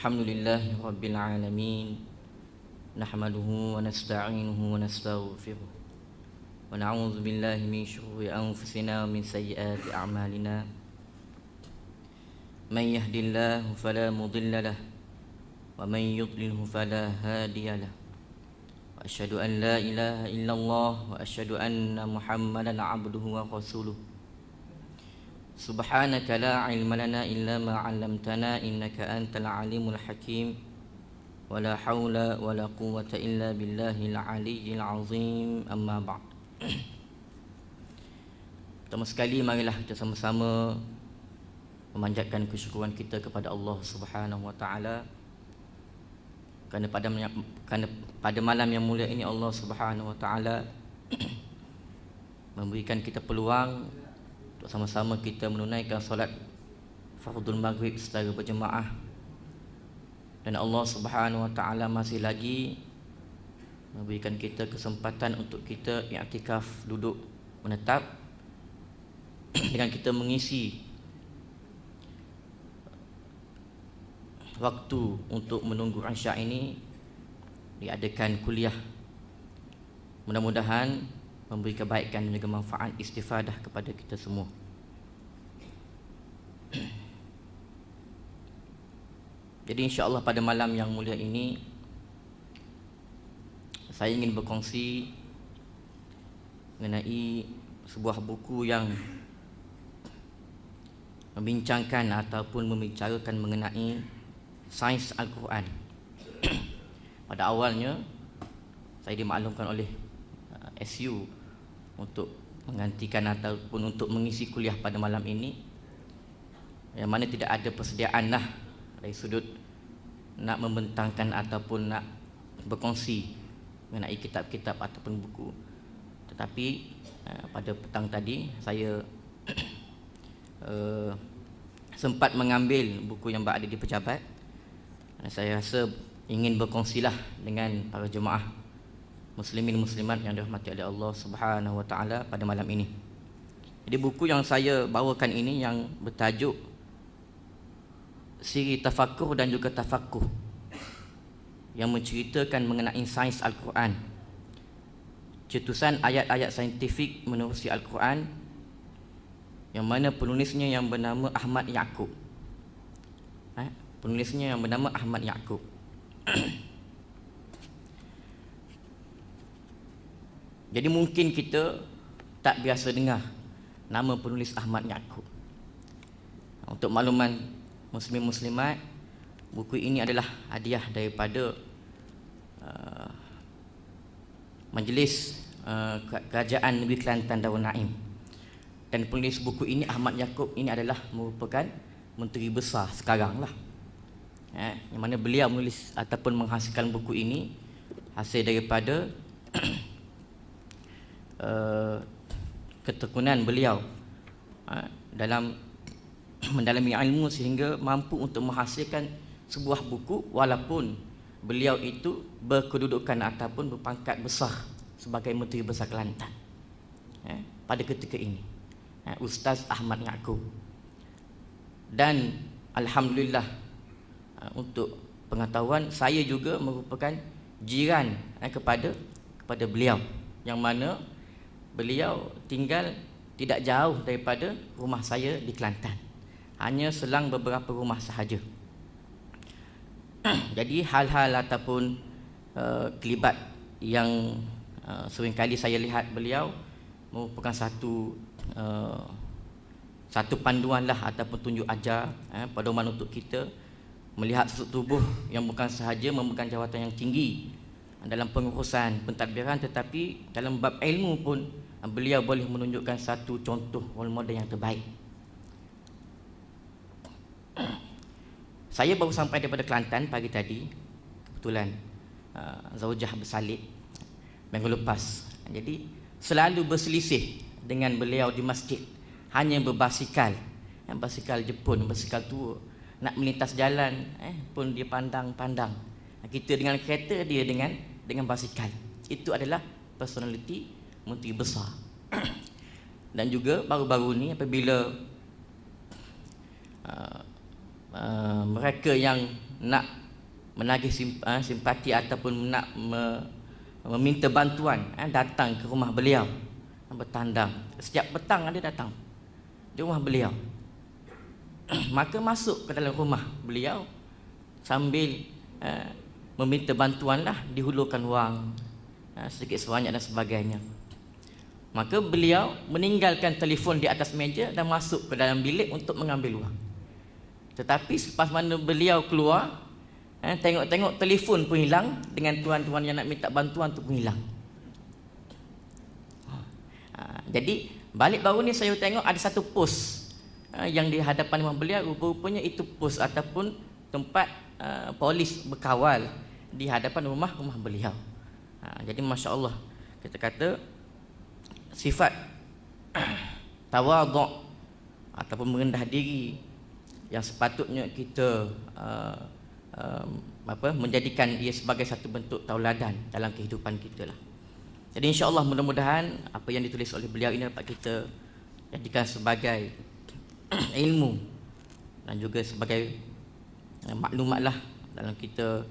Alhamdulillahi Rabbil Alamin. Nahmaduhu wa nasta'inuhu wa nastaghfiruh. Wa na'udzu billahi min syururi anfusina wa min sayyiati a'malina. Man yahdihillahu fala mudilla lahu wa man yudlilhu fala hadiya lahu. Wa asyhadu an la ilaha illallah wa asyhadu anna Muhammadan 'abduhu wa rasuluh. Subhanaka la ilma lana illa ma 'allamtana innaka antal alimul hakim. Wala haula wala quwwata illa billahil aliyyil azim. Amma ba'd. Pertama sekali marilah kita sama-sama memanjatkan kesyukuran kita kepada Allah Subhanahu wa taala kerana pada malam yang mulia ini Allah Subhanahu wa taala memberikan kita peluang untuk sama-sama kita menunaikan solat fardul maghrib secara berjemaah. Dan Allah Subhanahu wa taala masih lagi memberikan kita kesempatan untuk kita i'tikaf, duduk menetap dengan kita mengisi waktu untuk menunggu Isya ini diadakan kuliah. Mudah-mudahan memberi kebaikan dan juga manfaat istifadah kepada kita semua. Jadi insya-Allah pada malam yang mulia ini saya ingin berkongsi mengenai sebuah buku yang membincangkan ataupun membicarakan mengenai sains Al-Quran. Pada awalnya saya dimaklumkan oleh SU untuk menggantikan ataupun untuk mengisi kuliah pada malam ini, yang mana tidak ada persediaan lah dari sudut nak membentangkan ataupun nak berkongsi mengenai kitab-kitab ataupun buku. Tetapi pada petang tadi saya sempat mengambil buku yang berada di pejabat. Saya rasa ingin berkongsilah dengan para jemaah muslimin muslimat yang dirahmati oleh Allah Subhanahu wa taala pada malam ini. Jadi buku yang saya bawakan ini yang bertajuk Siri Tafakkur dan juga Tafaqquh, yang menceritakan mengenai sains Al-Quran, cetusan ayat-ayat saintifik menerusi Al-Quran, yang mana penulisnya yang bernama Ahmad Yaqub. Penulisnya yang bernama Ahmad Yaqub. Jadi mungkin kita tak biasa dengar nama penulis Ahmad Yaqub. Untuk makluman muslimin muslimat, buku ini adalah hadiah daripada Majlis Kerajaan Negeri Kelantan Darul Naim. Dan penulis buku ini Ahmad Yaqub ini adalah merupakan menteri besar sekarang lah. Yang mana beliau menulis ataupun menghasilkan buku ini hasil daripada ketekunan beliau dalam mendalami ilmu sehingga mampu untuk menghasilkan sebuah buku walaupun beliau itu berkedudukan ataupun berpangkat besar sebagai Menteri Besar Kelantan pada ketika ini, Ustaz Ahmad Yaqub. Dan alhamdulillah, untuk pengetahuan, saya juga merupakan jiran kepada beliau, yang mana beliau tinggal tidak jauh daripada rumah saya di Kelantan, hanya selang beberapa rumah sahaja. Jadi hal-hal ataupun kelibat yang seringkali saya lihat beliau merupakan satu panduan lah ataupun tunjuk ajar, pedoman untuk kita melihat sudut tubuh yang bukan sahaja memegang jawatan yang tinggi dalam pengurusan pentadbiran, tetapi dalam bab ilmu pun beliau boleh menunjukkan satu contoh role model yang terbaik. Saya baru sampai daripada Kelantan pagi tadi, kebetulan zaujah bersalib minggu lepas. Jadi selalu berselisih dengan beliau di masjid, hanya berbasikal, basikal Jepun, basikal tua. Nak melintas jalan pun dia pandang-pandang. Kita dengan kereta, dia dengan basikal. Itu adalah personality menteri besar. Dan juga baru-baru ni apabila mereka yang nak menagih simpati ataupun nak meminta bantuan, datang ke rumah beliau, bertandang. Setiap petang dia datang di rumah beliau. Maka masuk ke dalam rumah beliau sambil meminta bantuan lah, dihulurkan wang sedikit sebanyak dan sebagainya. Maka beliau meninggalkan telefon di atas meja dan masuk ke dalam bilik untuk mengambil wang. Tetapi selepas mana beliau keluar, tengok-tengok telefon pun hilang, dengan tuan-tuan yang nak minta bantuan tu pun hilang. Jadi balik baru ni saya tengok ada satu pos yang di hadapan rumah beliau, rupanya itu pos ataupun tempat polis berkawal di hadapan rumah beliau. Jadi Masya Allah, kita kata sifat tawaduk ataupun merendah diri yang sepatutnya kita menjadikan ia sebagai satu bentuk tauladan dalam kehidupan kita lah. Jadi insya-Allah mudah-mudahan apa yang ditulis oleh beliau ini dapat kita jadikan sebagai ilmu dan juga sebagai maklumat lah dalam kita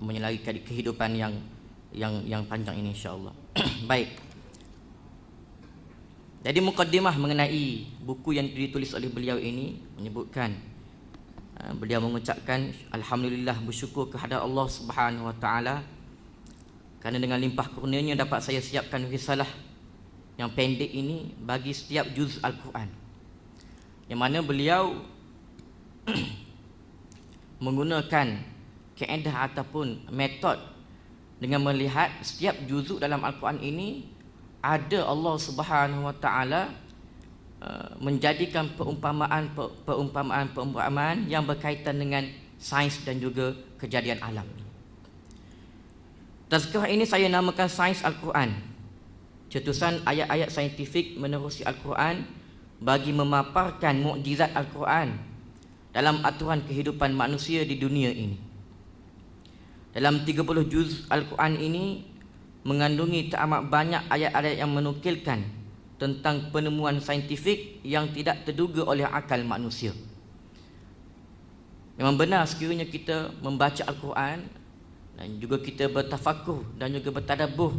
menyelari kehidupan yang panjang ini insya-Allah. Baik. Jadi mukaddimah mengenai buku yang ditulis oleh beliau ini menyebutkan beliau mengucapkan alhamdulillah, bersyukur kehadrat Allah Subhanahu wa taala kerana dengan limpah kurnianya dapat saya siapkan risalah yang pendek ini bagi setiap juz Al-Quran, yang mana beliau menggunakan kaedah ataupun metod dengan melihat setiap juzuk dalam Al-Quran ini ada Allah Subhanahu wa taala menjadikan perumpamaan yang berkaitan dengan sains dan juga kejadian alam. Tazkirah ini saya namakan Sains Al-Quran, cetusan ayat-ayat saintifik menerusi Al-Quran bagi memaparkan mukjizat Al-Quran dalam aturan kehidupan manusia di dunia ini. Dalam 30 juz Al-Quran ini mengandungi teramat banyak ayat-ayat yang menukilkan tentang penemuan saintifik yang tidak terduga oleh akal manusia. Memang benar sekiranya kita membaca Al-Quran dan juga kita bertafakuh dan juga bertadabbur,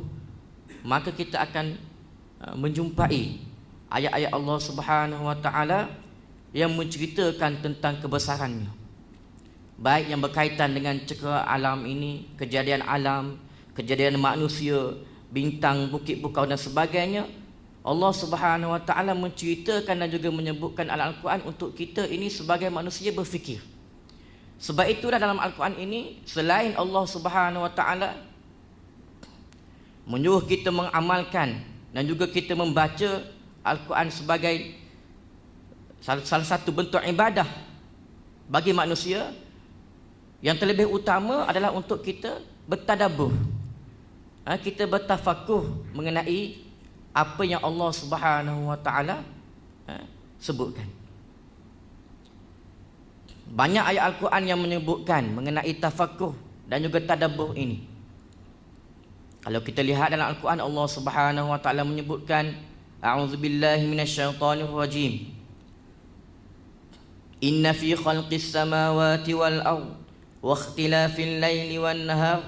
maka kita akan menjumpai ayat-ayat Allah Subhanahu wa taala yang menceritakan tentang kebesarannya, baik yang berkaitan dengan cakra alam ini, kejadian alam, kejadian manusia, bintang, bukit bukau dan sebagainya. Allah Subhanahu wa taala menceritakan dan juga menyebutkan Al-Quran untuk kita ini sebagai manusia berfikir. Sebab itulah dalam Al-Quran ini selain Allah Subhanahu wa taala menyuruh kita mengamalkan dan juga kita membaca Al-Quran sebagai salah satu bentuk ibadah bagi manusia, yang terlebih utama adalah untuk kita bertadabbur, kita bertafakuh mengenai apa yang Allah Subhanahu wa taala sebutkan. Banyak ayat Al-Quran yang menyebutkan mengenai tafakuh dan juga tadabbur ini. Kalau kita lihat dalam Al-Quran, Allah Subhanahu wa taala menyebutkan a'udzubillahi minasyaitonir rajim. Inna fi khalqis samawati wal ard wa ikhtilafil laili wan nahar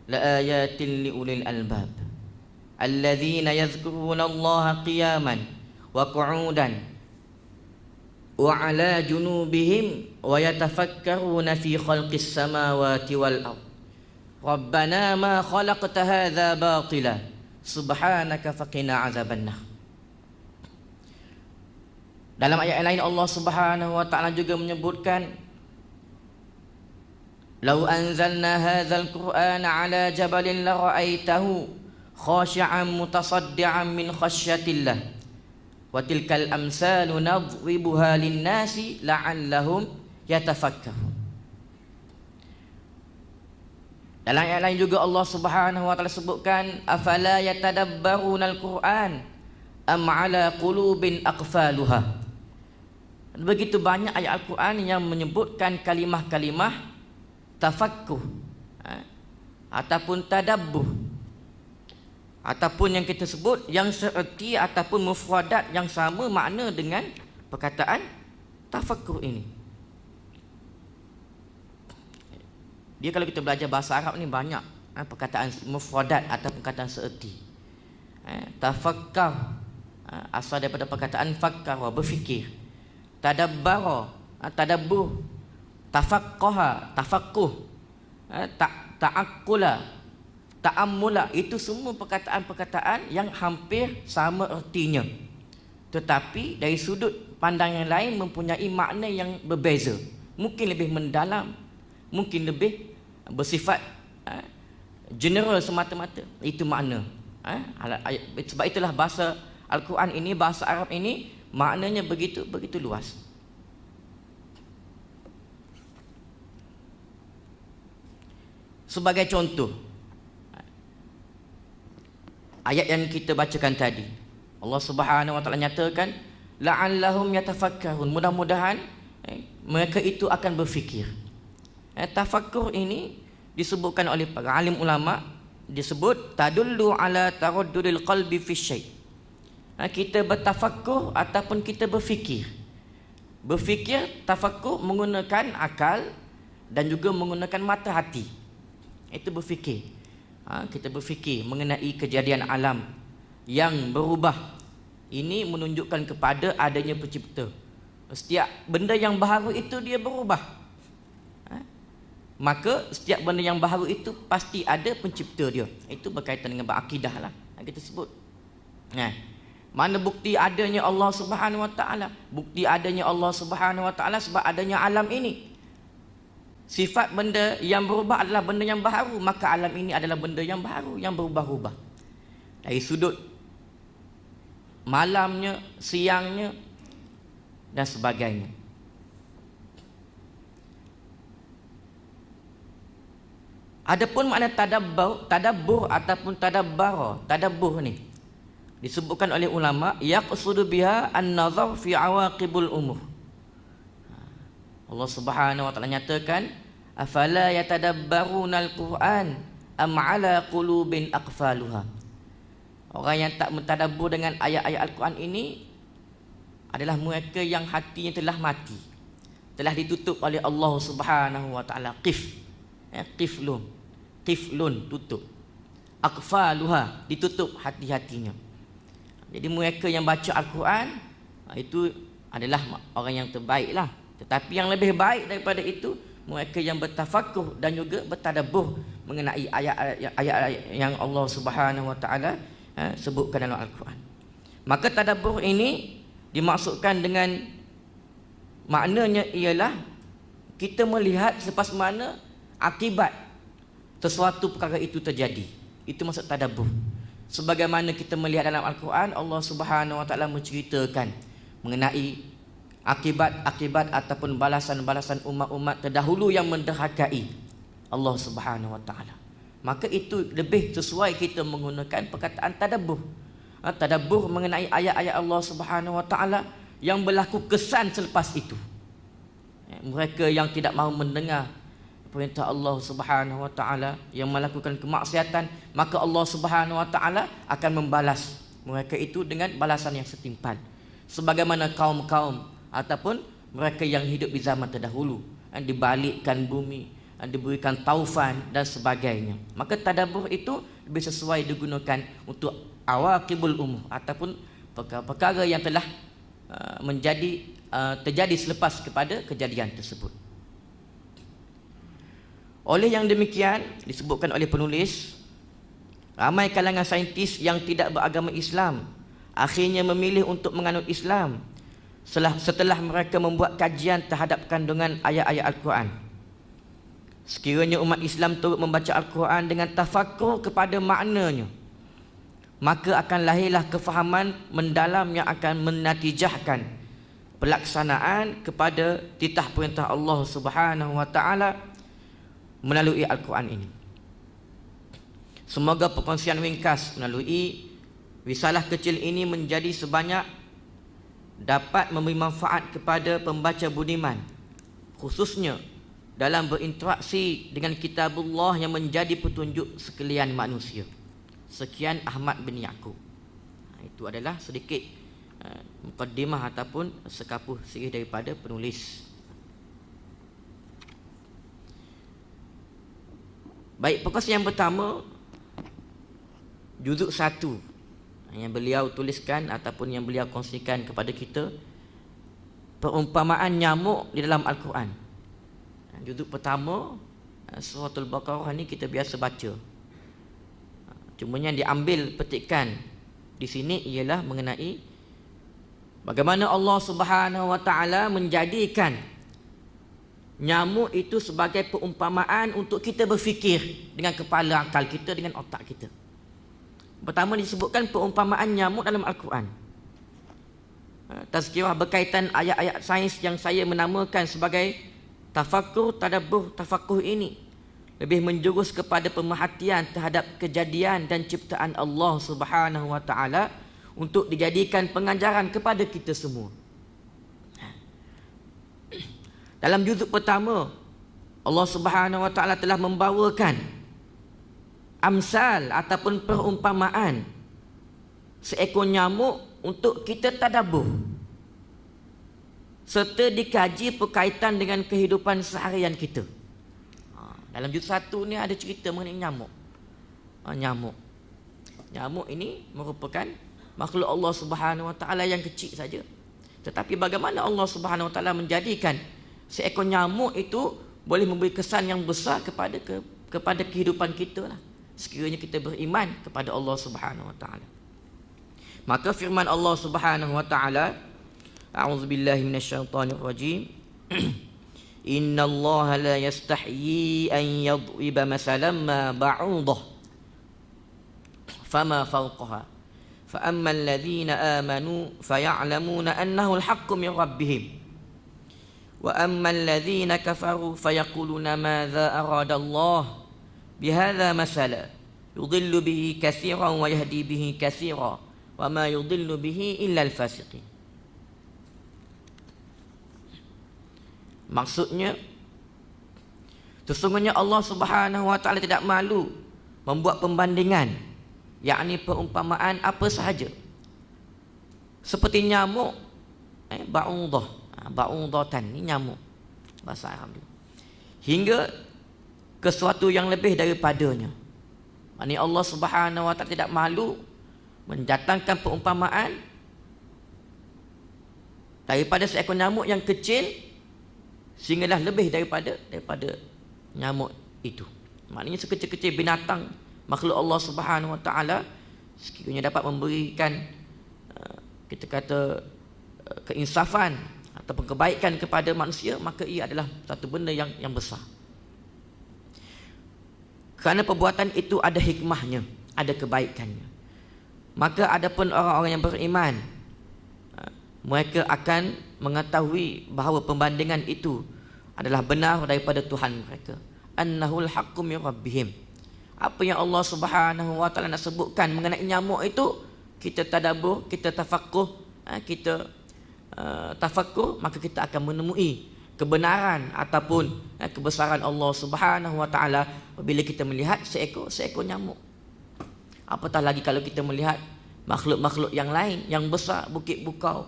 la ayatin liulil albab alladzina yadhkuruna Allaha qiyaman wa qu'udan wa ala junubihim wa yatafakkaruna fi khalqis samawati wal ard rabbana ma khalaqta hadza batila subhanaka faqina azabannar. Dalam ayat lain Allah Subhanahu wa taala juga menyebutkan law anzalna hadzal qur'ana ala jabalin la ra'aitahu khashi'an mutasaddian min khasyatillah wa tilkal amsalu nadribuha lin-nasi la'allahum yatafakkarun. Dalam ayat lain juga Allah Subhanahu wa taala sebutkan afala yatadabbarunal qur'an am ala qulubin aqfaluha. Begitu banyak ayat Al-Quran yang menyebutkan kalimah-kalimah tafakkuh ataupun tadabbur, ataupun yang kita sebut yang seerti ataupun mufradat yang sama makna dengan perkataan tafakkur ini. Dia kalau kita belajar bahasa Arab ni banyak perkataan mufradat atau perkataan seerti. Tafakkar asal daripada perkataan fakkara, berfikir. Tadabbara, tadabbur. Tafaqqaha, tafaqquh. Ta'aqqula, ta'ammula, itu semua perkataan-perkataan yang hampir sama ertinya, tetapi dari sudut pandangan lain mempunyai makna yang berbeza. Mungkin lebih mendalam, mungkin lebih bersifat general semata-mata. Itu makna. Sebab itulah bahasa Al-Quran ini, bahasa Arab ini, maknanya begitu luas. Sebagai contoh, ayat yang kita bacakan tadi, Allah Subhanahu wa taala nyatakan la'allahum yatafakkarun, mudah-mudahan mereka itu akan berfikir. Tafakkur ini disebutkan oleh para alim ulama, disebut tadullu ala taraddudil qalbi fi syai'. Kita bertafakkur ataupun kita berfikir. Berfikir, tafakkur menggunakan akal dan juga menggunakan mata hati. Itu berfikir. Kita berfikir mengenai kejadian alam yang berubah. Ini menunjukkan kepada adanya pencipta. Setiap benda yang baharu itu dia berubah. Maka setiap benda yang baharu itu pasti ada pencipta dia. Itu berkaitan dengan berakidah lah, kita sebut. Mana bukti adanya Allah Subhanahu wa taala? Bukti adanya Allah Subhanahu wa taala sebab adanya alam ini. Sifat benda yang berubah adalah benda yang baharu, maka alam ini adalah benda yang baharu, yang berubah-ubah. Dari sudut malamnya, siangnya dan sebagainya. Adapun makna tadabbur ataupun tadabbur ni disebutkan oleh ulama, yaqsudu biha an-nazar fi awaqibul umur. Allah Subhanahu wa taala nyatakan, afala yatadabbarunal Qur'an am ala qulubin aqfaluha. Orang yang tak mentadabbur dengan ayat-ayat Al-Quran ini adalah mereka yang hatinya telah mati, telah ditutup oleh Allah Subhanahu wa taala. Qiflun, tutup. Aqfaluha, ditutup hati-hatinya. Jadi mereka yang baca Al-Quran itu adalah orang yang terbaiklah. Tetapi yang lebih baik daripada itu, mereka yang bertafakkur dan juga bertadabbur mengenai ayat-ayat yang Allah Subhanahu wa taala sebutkan dalam Al-Quran. Maka tadabbur ini dimaksudkan dengan maknanya ialah kita melihat selepas mana akibat sesuatu perkara itu terjadi. Itu maksud tadabbur. Sebagaimana kita melihat dalam Al-Quran, Allah Subhanahu wa taala menceritakan mengenai akibat-akibat ataupun balasan-balasan umat-umat terdahulu yang menderhakai Allah Subhanahu wa taala. Maka itu lebih sesuai kita menggunakan perkataan tadabbur. Tadabbur mengenai ayat-ayat Allah Subhanahu wa taala yang berlaku kesan selepas itu. Mereka yang tidak mahu mendengar perintah Allah Subhanahu wa taala, yang melakukan kemaksiatan, maka Allah Subhanahu wa taala akan membalas mereka itu dengan balasan yang setimpal. Sebagaimana kaum-kaum ataupun mereka yang hidup di zaman terdahulu, dibalikkan bumi, diberikan taufan dan sebagainya. Maka tadabbur itu lebih sesuai digunakan untuk awaqibul umur ataupun perkara-perkara yang telah terjadi selepas kepada kejadian tersebut. Oleh yang demikian, disebutkan oleh penulis, ramai kalangan saintis yang tidak beragama Islam akhirnya memilih untuk menganut Islam setelah mereka membuat kajian terhadap kandungan ayat-ayat Al-Quran. Sekiranya umat Islam turut membaca Al-Quran dengan tafakkur kepada maknanya, maka akan lahirlah kefahaman mendalam yang akan menatijahkan pelaksanaan kepada titah perintah Allah Subhanahu wa taala melalui Al-Quran ini. Semoga perkongsian ringkas melalui risalah kecil ini menjadi sebanyak dapat memberi manfaat kepada pembaca budiman, khususnya dalam berinteraksi dengan kitabullah yang menjadi petunjuk sekalian manusia. Sekian, Ahmad bin Yaqub. Itu adalah sedikit mukaddimah ataupun sekapuh sirih daripada penulis. Baik, perkongsian yang pertama, juzuk 1 yang beliau tuliskan ataupun yang beliau kongsikan kepada kita, perumpamaan nyamuk di dalam Al-Quran. Juzuk pertama Suratul Baqarah ni kita biasa baca. Cuma yang diambil petikan di sini ialah mengenai bagaimana Allah Subhanahu Wa Taala menjadikan nyamuk itu sebagai perumpamaan untuk kita berfikir dengan kepala akal kita, dengan otak kita. Pertama disebutkan perumpamaan nyamuk dalam Al-Quran. Tazkirah berkaitan ayat-ayat sains yang saya menamakan sebagai tafakkur, tadabbur, tafaqquh ini lebih menjurus kepada pemerhatian terhadap kejadian dan ciptaan Allah Subhanahu Wa Taala untuk dijadikan pengajaran kepada kita semua. Dalam juzuk pertama, Allah Subhanahu Wa Taala telah membawakan amsal ataupun perumpamaan seekor nyamuk untuk kita tadabbur serta dikaji berkaitan dengan kehidupan seharian kita. Dalam juz 1 ni ada cerita mengenai nyamuk. Nyamuk ini merupakan makhluk Allah Subhanahu Wa Taala yang kecil saja. Tetapi bagaimana Allah Subhanahu Wa Taala menjadikan seekor nyamuk itu boleh memberi kesan yang besar kepada kehidupan kita lah, sekiranya kita beriman kepada Allah Subhanahu Wa Taala. Maka firman Allah Subhanahu Wa Taala, a'udzubillahi minasyaitonirrajim, innallaha la yastahyi an yadriba masalan ma ba'udah fama fawqaha fa amma alladhina amanu faya'lamuna annahu al-haqqu min rabbihim wa amma alladhina kafaru fayaquluna madza arada Allah bihadza masala yudhillu bihi katsiran wa yahdi bihi katsiran wa ma yudhillu bihi illa al-fasiqin. Maksudnya, sesungguhnya Allah Subhanahu Wa Taala tidak malu membuat pembandingan, yakni perumpamaan apa sahaja, seperti nyamuk, ba'udatan, ni nyamuk bahasa Arab, hingga ke sesuatu yang lebih daripadanya. Maksudnya Allah Subhanahu Wa Taala tidak malu mendatangkan perumpamaan daripada seekor nyamuk yang kecil sehinggalah lebih daripada nyamuk itu. Maknanya sekecil-kecil binatang makhluk Allah Subhanahu Wa Taala sekiranya dapat memberikan kita kata keinsafan ataupun kebaikan kepada manusia, maka ia adalah satu benda yang besar. Kerana perbuatan itu ada hikmahnya, ada kebaikannya. Maka adapun orang-orang yang beriman, mereka akan mengetahui bahawa pembandingan itu adalah benar daripada Tuhan mereka. Annahul haqqu min rabbihim. Apa yang Allah Subhanahu Wa Taala nak sebutkan mengenai nyamuk itu, kita tadabbur, kita tafaqquh, tafakkur, maka kita akan menemui kebenaran ataupun kebesaran Allah Subhanahu Wa Taala apabila kita melihat seekor nyamuk. Apatah lagi kalau kita melihat makhluk-makhluk yang lain yang besar, bukit bukau,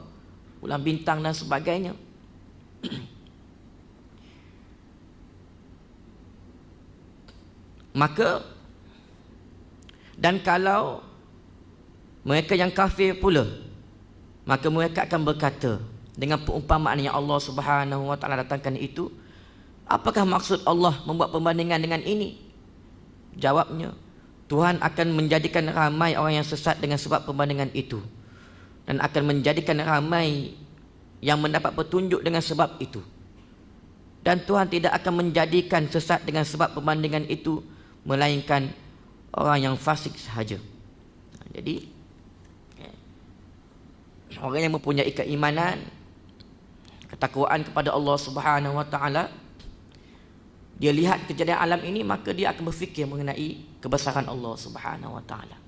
bulan bintang dan sebagainya. Maka, dan kalau mereka yang kafir pula, maka mereka akan berkata dengan perumpamaan yang Allah Subhanahu Wa Taala datangkan itu, apakah maksud Allah membuat perbandingan dengan ini? Jawabnya, Tuhan akan menjadikan ramai orang yang sesat dengan sebab perbandingan itu, dan akan menjadikan ramai yang mendapat petunjuk dengan sebab itu. Dan Tuhan tidak akan menjadikan sesat dengan sebab perbandingan itu, melainkan orang yang fasik sahaja. Jadi orang yang mempunyai keimanan, ketakwaan kepada Allah Subhanahu Wa Taala, dia lihat kejadian alam ini, maka dia akan berfikir mengenai kebesaran Allah Subhanahu Wa Taala.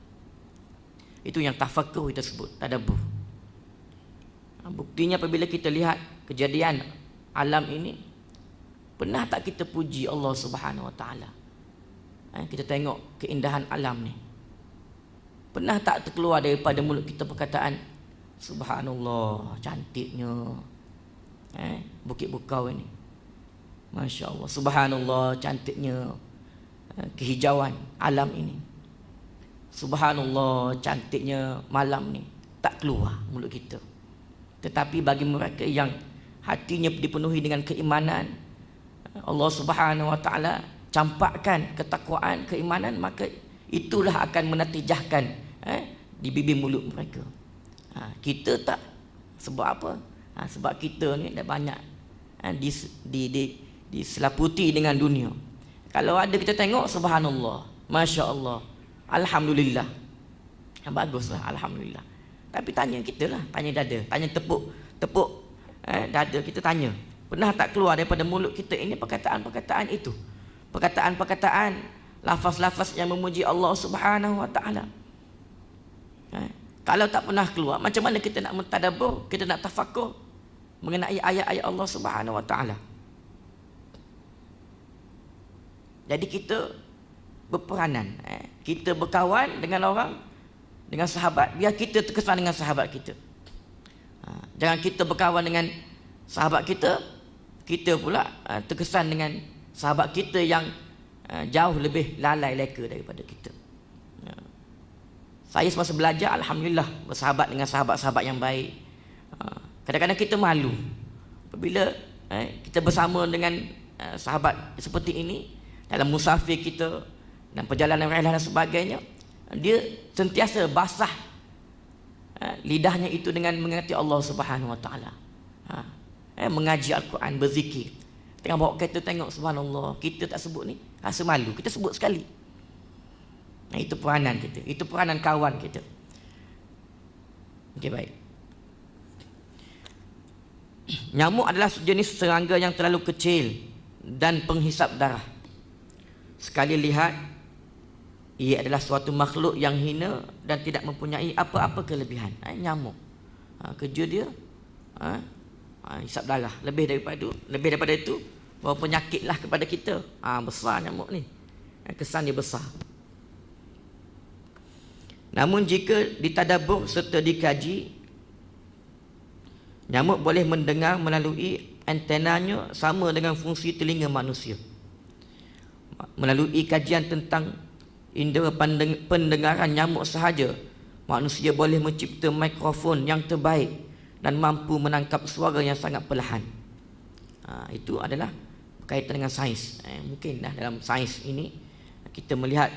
Itu yang tafakkur kita sebut, tadabbur. Buktinya apabila kita lihat kejadian alam ini, pernah tak kita puji Allah Subhanahu Wa Taala? Kita tengok keindahan alam ni, pernah tak terkeluar daripada mulut kita perkataan Subhanallah, cantiknya bukit bukau ini, Masya Allah, Subhanallah, cantiknya kehijauan alam ini. Subhanallah, cantiknya malam ni, tak keluar mulut kita. Tetapi bagi mereka yang hatinya dipenuhi dengan keimanan, Allah Subhanahu wa taala campakkan ketakwaan, keimanan, maka itulah akan menatijahkan di bibir mulut mereka. Kita tak. Sebab apa? Sebab kita ni dah banyak diselaputi dengan dunia. Kalau ada kita tengok, subhanallah, masya Allah, alhamdulillah, baguslah, alhamdulillah. Tapi tanya kita lah, tanya dada, tanya tepuk dada kita, tanya, pernah tak keluar daripada mulut kita ini perkataan-perkataan itu, perkataan-perkataan, lafaz-lafaz yang memuji Allah Subhanahu wa taala? Kalau tak pernah keluar, macam mana kita nak mentadabbur, kita nak tafakur mengenai ayat-ayat Allah Subhanahu wa taala? Jadi kita berperanan, kita berkawan dengan orang, dengan sahabat, biar kita terkesan dengan sahabat kita. Jangan kita berkawan dengan sahabat kita, kita pula terkesan dengan sahabat kita yang jauh lebih lalai leka daripada kita. Saya semasa belajar, alhamdulillah, bersahabat dengan sahabat-sahabat yang baik. Kadang-kadang kita malu apabila kita bersama dengan sahabat seperti ini dalam musafir kita dan perjalanan rihlah dan sebagainya. Dia sentiasa basah lidahnya itu dengan mengingati Allah Subhanahu wa taala, mengaji Al-Quran, berzikir. Tengah bawa kereta tengok, subhanallah, kita tak sebut ni, rasa malu, kita sebut sekali. Itu peranan kita, itu peranan kawan kita. Okey, baik. Nyamuk adalah sejenis serangga yang terlalu kecil dan penghisap darah. Sekali lihat, ia adalah suatu makhluk yang hina dan tidak mempunyai apa-apa kelebihan. Nyamuk, kerja dia hisap darah. Lebih daripada itu, bawa penyakitlah kepada kita. Besar nyamuk ni, kesan dia besar. Namun jika ditadabbur serta dikaji, nyamuk boleh mendengar melalui antenanya, sama dengan fungsi telinga manusia. Melalui kajian tentang indera pendengaran nyamuk sahaja, manusia boleh mencipta mikrofon yang terbaik dan mampu menangkap suara yang sangat perlahan. Itu adalah berkaitan dengan sains. Mungkin dalam sains ini kita melihat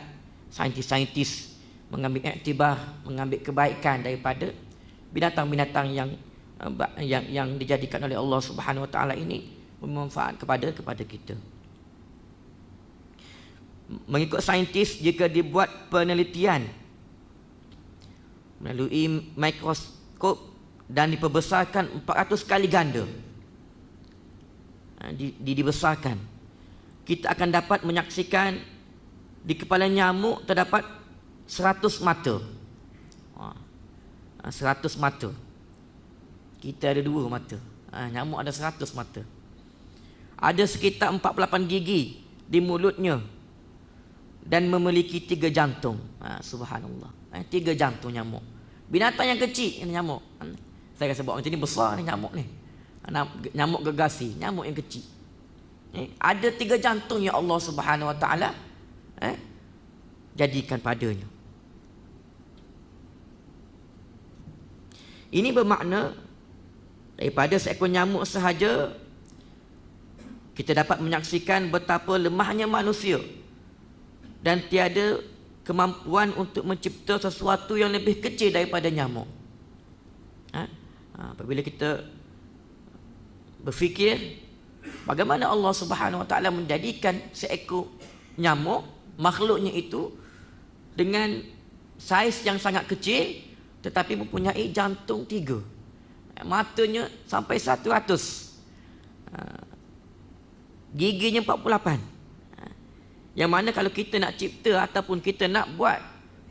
saintis-saintis mengambil iktibar, mengambil kebaikan daripada binatang-binatang yang dijadikan oleh Allah Subhanahu wa taala ini, bermanfaat kepada kita. Mengikut saintis, jika dibuat penelitian melalui mikroskop dan diperbesarkan 400 kali ganda, dibesarkan, kita akan dapat menyaksikan di kepala nyamuk terdapat 100 mata. 100 mata. Kita ada 2 mata. Nyamuk ada 100 mata. Ada sekitar 48 gigi di mulutnya dan memiliki 3 jantung. Subhanallah. 3 jantung nyamuk. Binatang yang kecil ini nyamuk. Saya rasa bawa macam ni besar ni nyamuk ni. Nyamuk gegasi, nyamuk yang kecil. Ada 3 jantung yang Allah Subhanahu wa taala jadikan padanya. Ini bermakna daripada seekor nyamuk sahaja kita dapat menyaksikan betapa lemahnya manusia dan tiada kemampuan untuk mencipta sesuatu yang lebih kecil daripada nyamuk. Apabila kita berfikir bagaimana Allah Subhanahu wa taala menjadikan seekor nyamuk, makhluknya itu dengan saiz yang sangat kecil tetapi mempunyai jantung 3, matanya sampai 100, giginya 48. Yang mana kalau kita nak cipta ataupun kita nak buat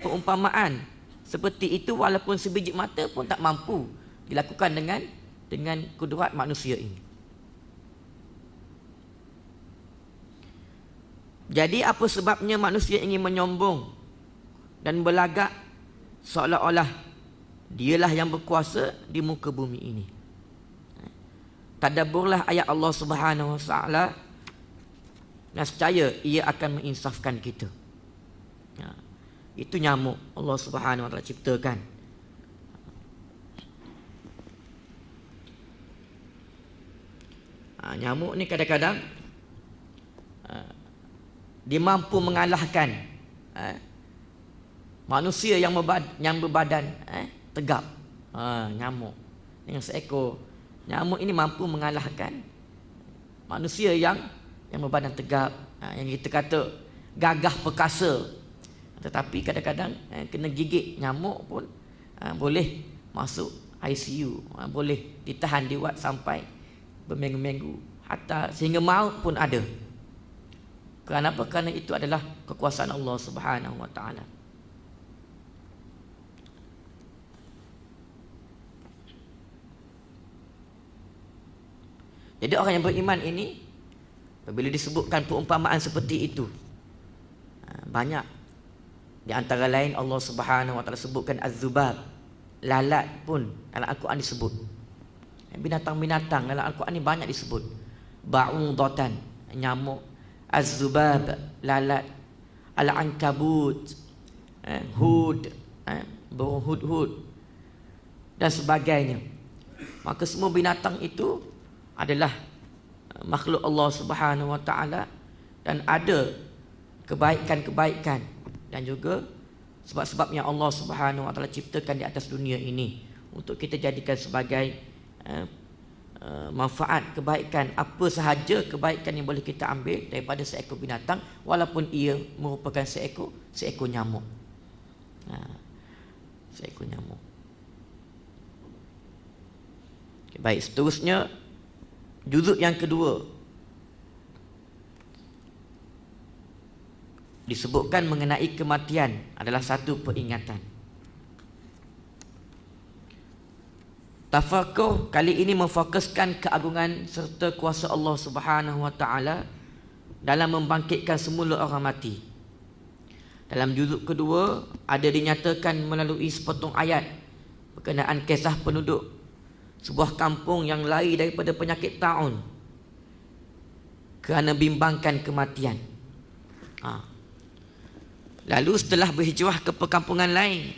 perumpamaan seperti itu, walaupun sebiji mata pun tak mampu dilakukan dengan kudrat manusia ini. Jadi apa sebabnya manusia ingin menyombong dan berlagak seolah-olah dialah yang berkuasa di muka bumi ini? Tadabburlah ayat Allah Subhanahu wa taala nescaya ia akan menginsafkan kita. Itu nyamuk Allah Subhanahu wa taala ciptakan. Nyamuk ni kadang-kadang dia mampu mengalahkan manusia yang berbadan tegap. Nyamuk dengan seekor nyamuk ini mampu mengalahkan manusia yang berbadan tegap, yang kita kata gagah perkasa. Tetapi kadang-kadang kena gigit nyamuk pun boleh masuk ICU, boleh ditahan diwat sampai berminggu-minggu, hatta sehingga maut pun ada. Kenapa? Kerana itu adalah kekuasaan Allah Subhanahu wa taala. Jadi orang yang beriman ini, apabila disebutkan perumpamaan seperti itu, banyak. Di antara lain Allah Subhanahu wa taala sebutkan az-zubab, lalat pun dalam Al-Quran disebut. Binatang-binatang dalam Al-Quran ni banyak disebut. Ba'udatan, nyamuk, az-zubab, lalat, al-ankabut, hud, burung hud-hud dan sebagainya. Maka semua binatang itu adalah makhluk Allah Subhanahu wa taala dan ada kebaikan-kebaikan dan juga sebab-sebab yang Allah Subhanahu wa taala ciptakan di atas dunia ini untuk kita jadikan sebagai manfaat, kebaikan, apa sahaja kebaikan yang boleh kita ambil daripada seekor binatang walaupun ia merupakan seekor nyamuk. Seekor nyamuk. Okay, baik, seterusnya juzuk yang kedua disebutkan mengenai kematian adalah satu peringatan. Tafakur kali ini memfokuskan keagungan serta kuasa Allah Subhanahu wa taala dalam membangkitkan semula orang mati. Dalam juzuk kedua ada dinyatakan melalui sepotong ayat berkenaan kisah penduduk sebuah kampung yang lari daripada penyakit taun kerana bimbangkan kematian. Lalu setelah berhijrah ke perkampungan lain,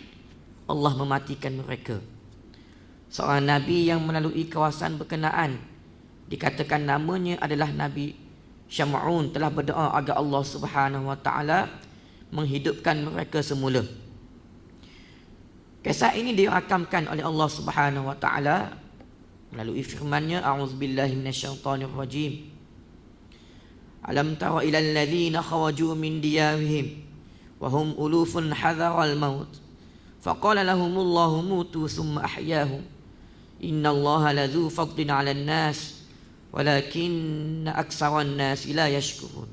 Allah mematikan mereka. Seorang Nabi yang melalui kawasan berkenaan, dikatakan namanya adalah Nabi Syam'un, telah berdoa agar Allah Subhanahu wa taala menghidupkan mereka semula. Kisah ini dirakamkan oleh Allah Subhanahu wa taala melalui firman-Nya, a'udzubillahi minasyaitonirrajim. Alam tara ilal ladzina kharaju min diyarihim wa hum ulufun hadaral maut faqala lahumullahu mutu thumma ahyahum innallaha ladzu fadlin 'alan nas walakinna aktsaran nas la yashkurun.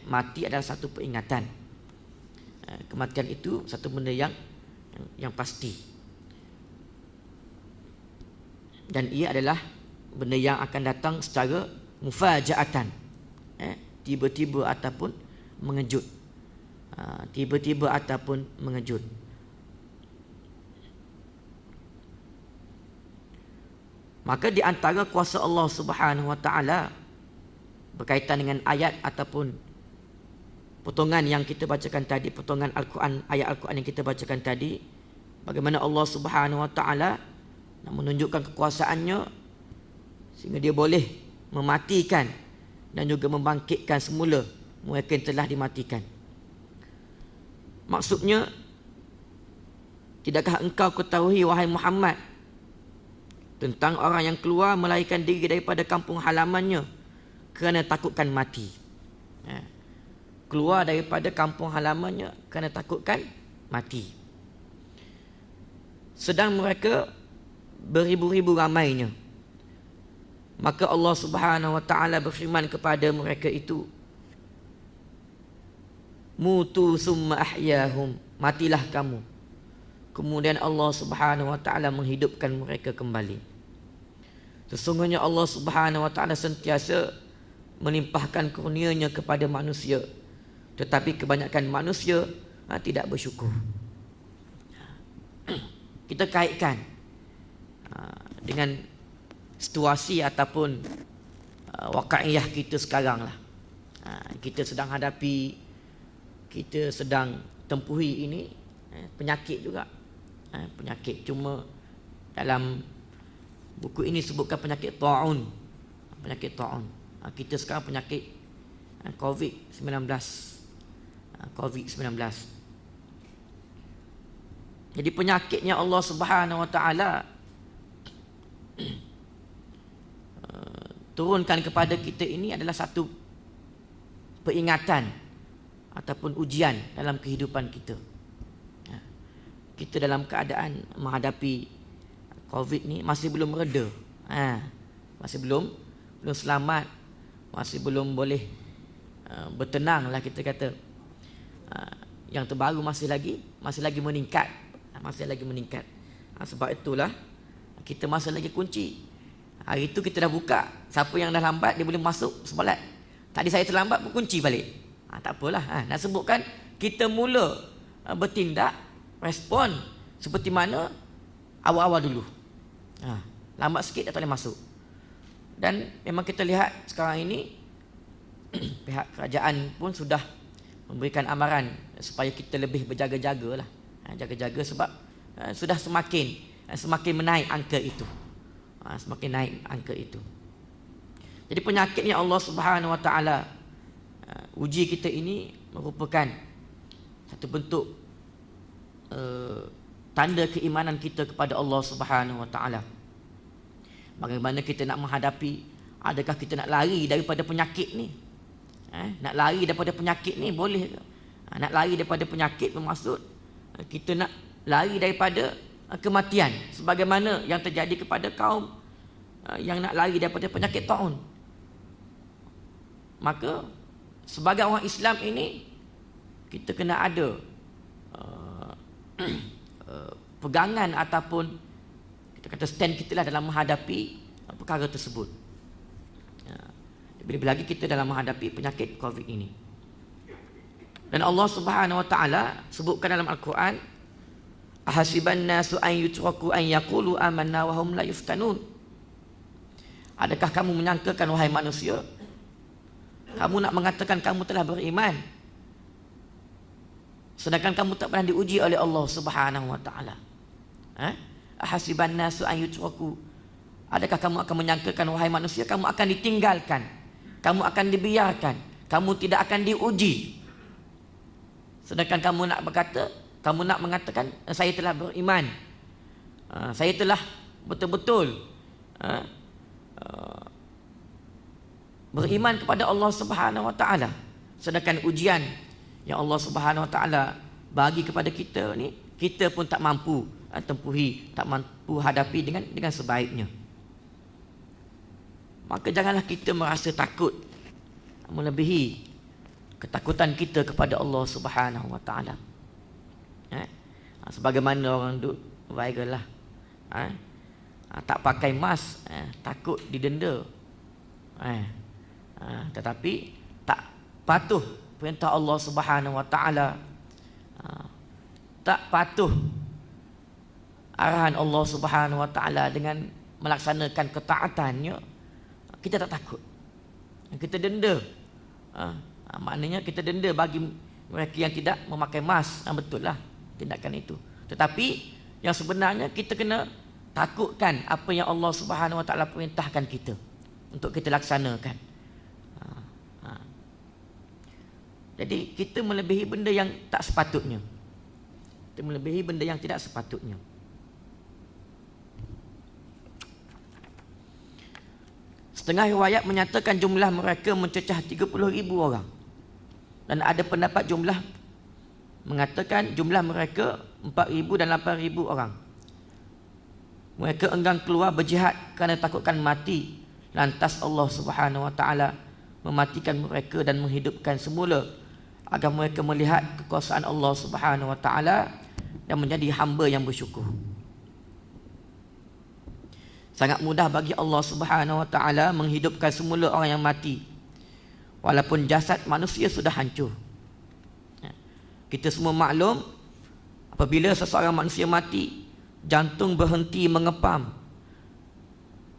Mati adalah satu peringatan. Kematian itu satu benda yang pasti, dan ia adalah benda yang akan datang secara mufajaatan, tiba-tiba ataupun mengejut. Tiba-tiba ataupun mengejut. Maka di antara kuasa Allah Subhanahu wa taala berkaitan dengan ayat ataupun potongan yang kita bacakan tadi, potongan Al-Quran, ayat Al-Quran yang kita bacakan tadi, bagaimana Allah Subhanahu wa taala nak menunjukkan kekuasaannya sehingga dia boleh mematikan dan juga membangkitkan semula mereka yang telah dimatikan. Maksudnya, tidakkah engkau ketahui wahai Muhammad tentang orang yang keluar melarikan diri daripada kampung halamannya kerana takutkan mati. Keluar daripada kampung halamannya kerana takutkan mati. Sedang mereka beribu-ribu ramainya. Maka Allah Subhanahu wa taala berfirman kepada mereka itu, mutu summa ahyahum, matilah kamu. Kemudian Allah Subhanahu wa taala menghidupkan mereka kembali. Sesungguhnya Allah Subhanahu wa taala sentiasa melimpahkan kurnia-Nya kepada manusia, tetapi kebanyakan manusia tidak bersyukur. Kita kaitkan dengan situasi ataupun waqa'iyah kita sekarang lah. kita sedang hadapi, kita sedang tempuhi ini penyakit juga. Penyakit, cuma dalam buku ini sebutkan penyakit ta'un. Penyakit ta'un. Kita sekarang penyakit COVID-19. COVID-19. Jadi penyakitnya Allah Subhanahu Wa Taala turunkan kepada kita ini adalah satu peringatan ataupun ujian dalam kehidupan kita. Kita dalam keadaan menghadapi COVID ni masih belum reda. Masih belum selamat, masih belum boleh bertenang lah kita kata. Yang terbaru masih lagi meningkat. Masih lagi meningkat. Sebab itulah kita masih lagi kunci. Hari itu kita dah buka. Siapa yang dah lambat dia boleh masuk solat. Tadi saya terlambat pun kunci balik. Tak apalah. Nak sebutkan kita mula bertindak, respon seperti mana awal-awal dulu. Lambat sikit dah tak boleh masuk. Dan memang kita lihat sekarang ini pihak kerajaan pun sudah memberikan amaran supaya kita lebih berjaga-jaga lah. Jaga-jaga sebab sudah semakin menaik angka itu. Semakin naik angka itu. Jadi penyakitnya Allah Subhanahu Wa Taala uji kita ini merupakan satu bentuk tanda keimanan kita kepada Allah Subhanahu Wa Taala. Bagaimana kita nak menghadapi, adakah kita nak lari daripada penyakit ni? Nak lari daripada penyakit ni boleh ke? Nak lari daripada penyakit bermaksud kita nak lari daripada kematian sebagaimana yang terjadi kepada kaum yang nak lari daripada penyakit taun. Maka sebagai orang Islam ini kita kena ada pegangan ataupun kita kata stand kita lah dalam menghadapi perkara tersebut. Lebih lagi kita dalam menghadapi penyakit COVID ini. Dan Allah Subhanahu Wa Taala sebutkan dalam Al-Quran, ahasiban nasu an yutraku an yaqulu amanna wa hum la yuftanun. Adakah kamu menyangkakan wahai manusia, kamu nak mengatakan kamu telah beriman sedangkan kamu tak pernah diuji oleh Allah Subhanahu Wa Taala? Ahasiban nasu an yutraku, adakah kamu akan menyangkakan wahai manusia kamu akan ditinggalkan, kamu akan dibiarkan, kamu tidak akan diuji sedangkan kamu nak berkata, kamu nak mengatakan saya telah beriman, saya telah betul-betul beriman kepada Allah Subhanahu Wa Taala, sedangkan ujian yang Allah Subhanahu Wa Taala bagi kepada kita ni kita pun tak mampu tempuhi, tak mampu hadapi dengan sebaiknya. Maka janganlah kita merasa takut melebihi ketakutan kita kepada Allah Subhanahu Wa Taala. Sebagaimana orang duk viral lah, tak pakai mask takut didenda, tetapi tak patuh perintah Allah Subhanahu Wa Taala, tak patuh arahan Allah Subhanahu Wa Taala dengan melaksanakan ketaatannya, kita tak takut, kita denda. Maknanya kita denda bagi mereka yang tidak memakai mask. Betul lah tindakan itu. Tetapi yang sebenarnya kita kena takutkan apa yang Allah Subhanahu Wa Taala perintahkan kita untuk kita laksanakan. Jadi kita melebihi benda yang tak sepatutnya. Kita melebihi benda yang tidak sepatutnya. Setengah riwayat menyatakan jumlah mereka mencecah 30,000 orang. Dan ada pendapat jumlah mengatakan jumlah mereka 4,000 dan 8,000 orang. Mereka enggan keluar berjihad kerana takutkan mati. Lantas Allah Subhanahu Wa Taala mematikan mereka dan menghidupkan semula agar mereka melihat kekuasaan Allah Subhanahu Wa Taala dan menjadi hamba yang bersyukur. Sangat mudah bagi Allah Subhanahu Wa Taala menghidupkan semula orang yang mati walaupun jasad manusia sudah hancur. Kita semua maklum apabila seseorang manusia mati, jantung berhenti mengepam.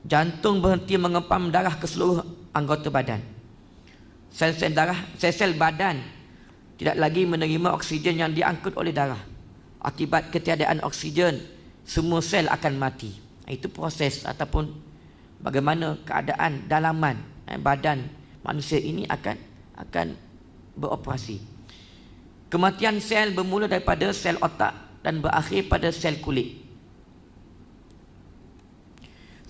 Jantung berhenti mengepam darah ke seluruh anggota badan. Sel-sel darah, sel-sel badan tidak lagi menerima oksigen yang diangkut oleh darah. Akibat ketiadaan oksigen, semua sel akan mati. Itu proses ataupun bagaimana keadaan dalaman badan manusia ini akan beroperasi. Kematian sel bermula daripada sel otak dan berakhir pada sel kulit.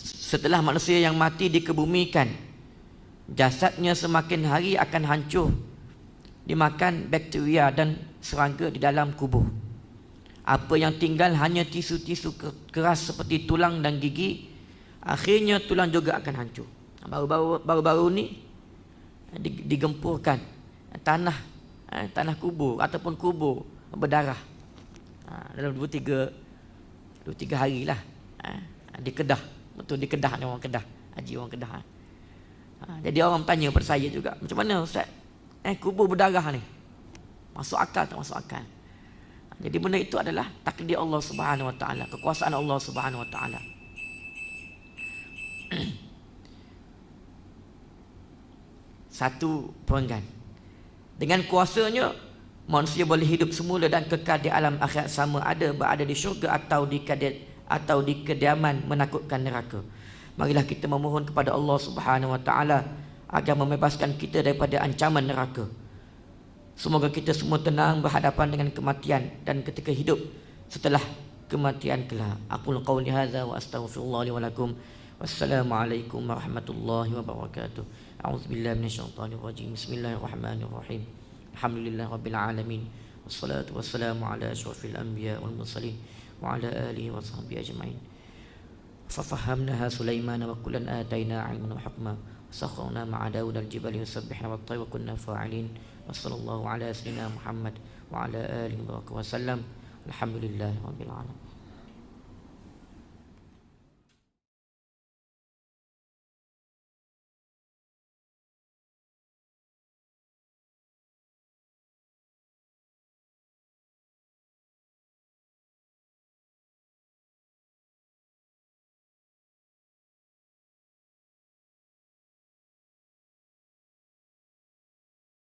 Setelah manusia yang mati dikebumikan, jasadnya semakin hari akan hancur, dimakan bakteria dan serangga di dalam kubur. Apa yang tinggal hanya tisu-tisu keras seperti tulang dan gigi. Akhirnya tulang juga akan hancur. Baru-baru ni digempurkan tanah kubur ataupun kubur berdarah dalam 2-3 hari lah di Kedah. Betul, di Kedah ni, orang Kedah, haji orang Kedah. Jadi orang tanya pada saya juga, macam mana Ustaz kubur berdarah ni, masuk akal tak masuk akal? Jadi benda itu adalah takdir Allah Subhanahu Wa Taala, kekuasaan Allah Subhanahu Wa Taala. Satu perenggan, dengan kuasanya manusia boleh hidup semula dan kekal di alam akhirat, sama ada berada di syurga atau di kediaman menakutkan neraka. Marilah kita memohon kepada Allah Subhanahu Wa Taala agar membebaskan kita daripada ancaman neraka. Semoga kita semua tenang berhadapan dengan kematian dan ketika hidup setelah kematian kelak. Aqul qawli hadza wa astaghfirullah li wa lakum. Wassalamualaikum warahmatullahi wabarakatuh. A'udzubillahi minasyaitonir rajim. Bismillahirrahmanirrahim. Alhamdulillahirabbil alamin. Wassalatu wassalamu ala asyrafil anbiya wal mursalin wa ala alihi wa sahbihi ajma'in. Fafahamnaha Sulaiman wa kullan atayna 'ilman wa hukma. Sakharna ma'a Daud al-jibali yusabbihna wat-tayr wa kunna fa'ilin. Wassallallahu ala sayyidina Muhammad wa ala alihi wa sallam. Alhamdulillahirabbil alamin.